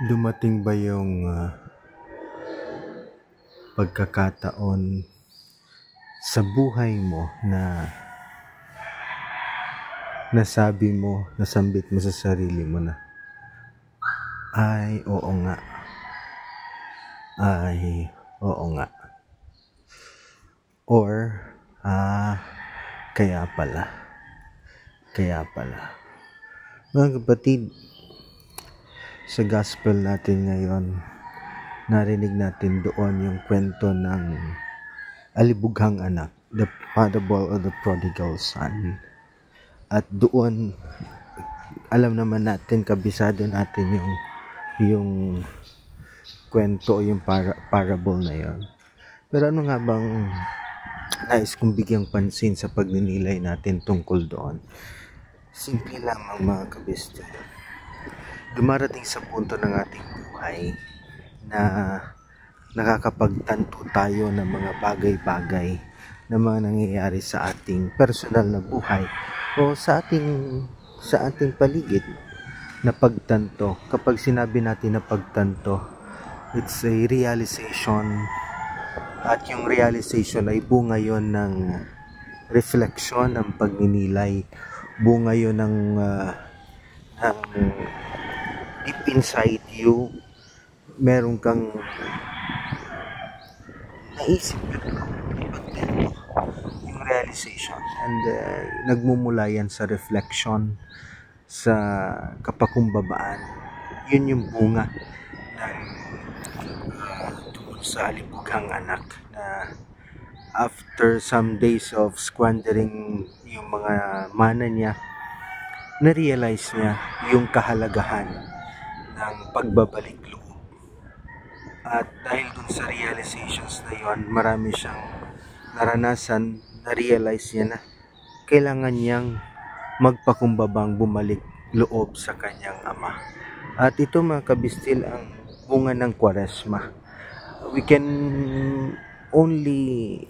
Dumating ba yung pagkakataon sa buhay mo na nasabi mo, nasambit mo sa sarili mo na, ay, oo nga, ay, oo nga, or, ah, kaya pala, kaya pala. Mga kapatid, sa gospel natin ngayon, narinig natin doon yung kwento ng alibughang anak, the parable of the prodigal son. At doon, alam naman natin, kabisado natin yung kwento o yung parable na yon. Pero ano nga bang nais kong bigyang pansin sa pagninilay natin tungkol doon? Simple lamang mga kabisdo. Dumarating sa punto ng ating buhay na nakakapagtanto tayo ng mga bagay-bagay na mga nangyayari sa ating personal na buhay o sa ating paligid na pagtanto. Kapag sinabi natin na pagtanto, it's a realization, at yung realization ay bunga yon ng reflection, ng pagninilay, bunga yon ng deep inside you, meron kang naisip yung realization, and nagmumula yan sa reflection, sa kapakumbabaan. Yun yung bunga ng tungkol sa alibughang anak na after some days of squandering yung mga mana niya, na-realize niya yung kahalagahan ng pagbabalik loob. At dahil dun sa realizations na yon, marami siyang naranasan, na-realize niya na kailangan niyang magpakumbabang bumalik loob sa kanyang ama. At ito mga kabistil ang bunga ng Kwaresma. We can only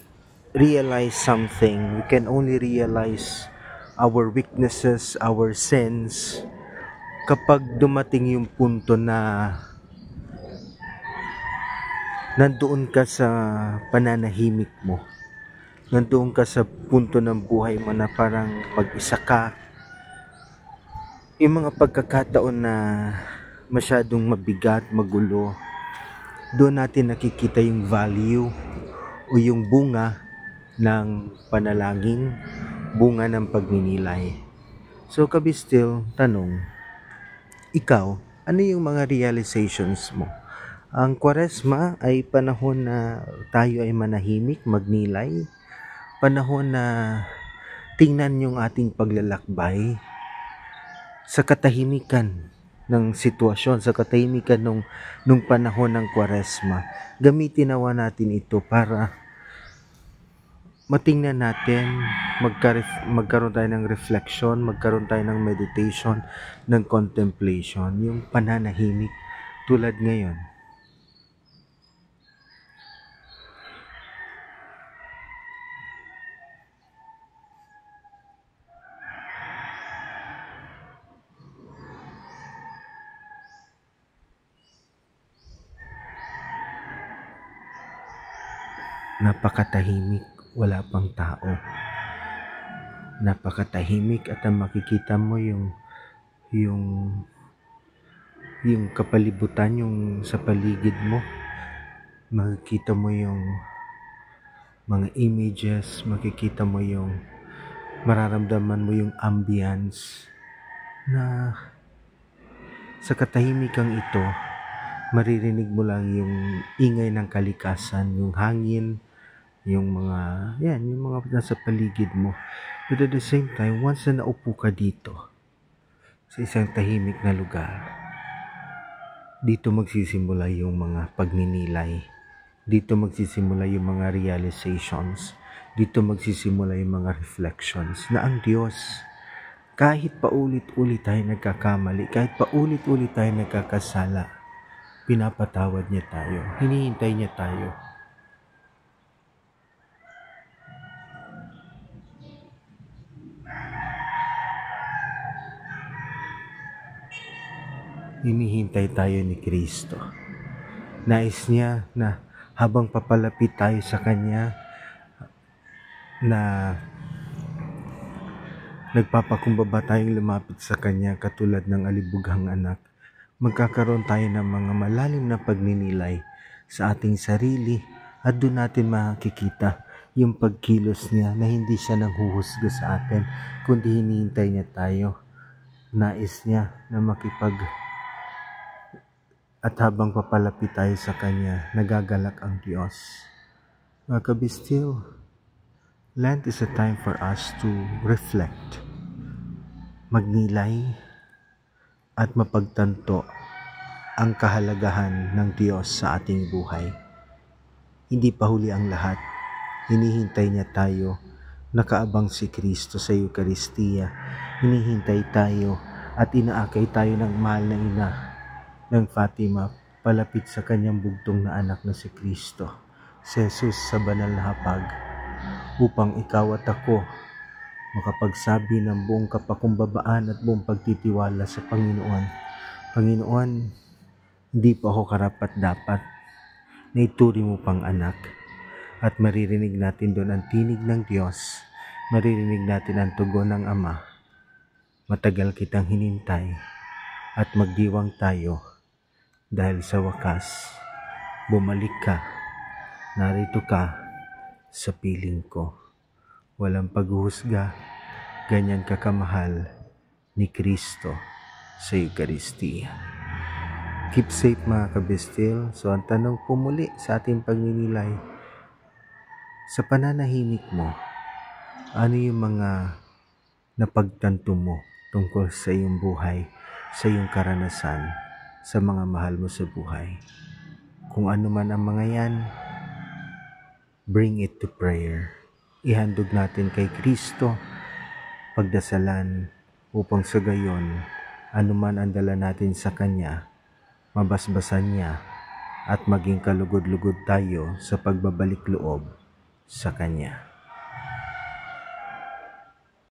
realize something, we can only realize our weaknesses, our sins, kapag dumating yung punto na nandoon ka sa pananahimik mo, nandoon ka sa punto ng buhay mo na parang mag-isa ka. Yung mga pagkakataon na masyadong mabigat, magulo, doon natin nakikita yung value o yung bunga ng panalangin, bunga ng pagninilay. So kabistil, tanong, ikaw, ano yung mga realizations mo? Ang Kwaresma ay panahon na tayo ay manahimik, magnilay, panahon na tingnan yung ating paglalakbay sa katahimikan ng sitwasyon, sa katahimikan nung panahon ng Kwaresma. Gamitin nawa natin ito para matingnan natin, magkaroon tayo ng reflection, magkaroon tayo ng meditation, ng contemplation, yung pananahimik tulad ngayon. Napakatahimik, wala pang tao. Napakatahimik at ang makikita mo yung kapalibutan, yung sa paligid mo. Makikita mo yung mga images, makikita mo yung mararamdaman mo yung ambience na sa katahimikan ito, maririnig mo lang yung ingay ng kalikasan, yung hangin, yung mga nasa paligid mo. But at the same time, once na naupo ka dito sa isang tahimik na lugar, dito magsisimula yung mga pagninilay, dito magsisimula yung mga realizations, dito magsisimula yung mga reflections na ang Diyos, kahit paulit-ulit tayo nagkakamali, kahit paulit-ulit tayo nagkakasala, pinapatawad niya tayo, hinihintay niya tayo. Hinihintay tayo ni Kristo. Nais niya na habang papalapit tayo sa Kanya, na nagpapakumbaba tayong lumapit sa Kanya katulad ng alibughang anak, magkakaroon tayo ng mga malalim na pagninilay sa ating sarili at doon natin makikita yung pagkilos niya na hindi siya nanghuhusga sa atin, kundi hinihintay niya tayo. Nais niya na at habang papalapit tayo sa Kanya, nagagalak ang Diyos. Mga kabistil, Lent is a time for us to reflect, magnilay, at mapagtanto ang kahalagahan ng Diyos sa ating buhay. Hindi pa huli ang lahat. Hinihintay niya tayo. Nakaabang si Kristo sa Eucharistia. Hinihintay tayo at inaakay tayo ng mahal na ina ng Fatima palapit sa kanyang bugtong na anak na si Kristo, si Jesus sa banal na hapag, upang ikaw at ako makapagsabi ng buong kapakumbabaan at buong pagtitiwala sa Panginoon. Panginoon, hindi pa ako karapat-dapat na ituring mo pang anak. At maririnig natin doon ang tinig ng Diyos. Maririnig natin ang tugon ng Ama. Matagal kitang hinintay at magdiwang tayo dahil sa wakas, bumalik ka. Narito ka sa piling ko. Walang paghuhusga, ganyan kakamahal ni Kristo sa Eucharistia. Keep safe mga kabistil. So ang tanong po muli sa ating pagninilay, sa pananahimik mo, ano yung mga napagtanto mo tungkol sa iyong buhay, sa iyong karanasan, sa mga mahal mo sa buhay? Kung ano man ang mga yan, bring it to prayer. Ihandog natin kay Kristo, pagdasalan, upang sa gayon, anuman ang dala natin sa Kanya, mabasbasan niya at maging kalugod-lugod tayo sa pagbabalik loob sa Kanya.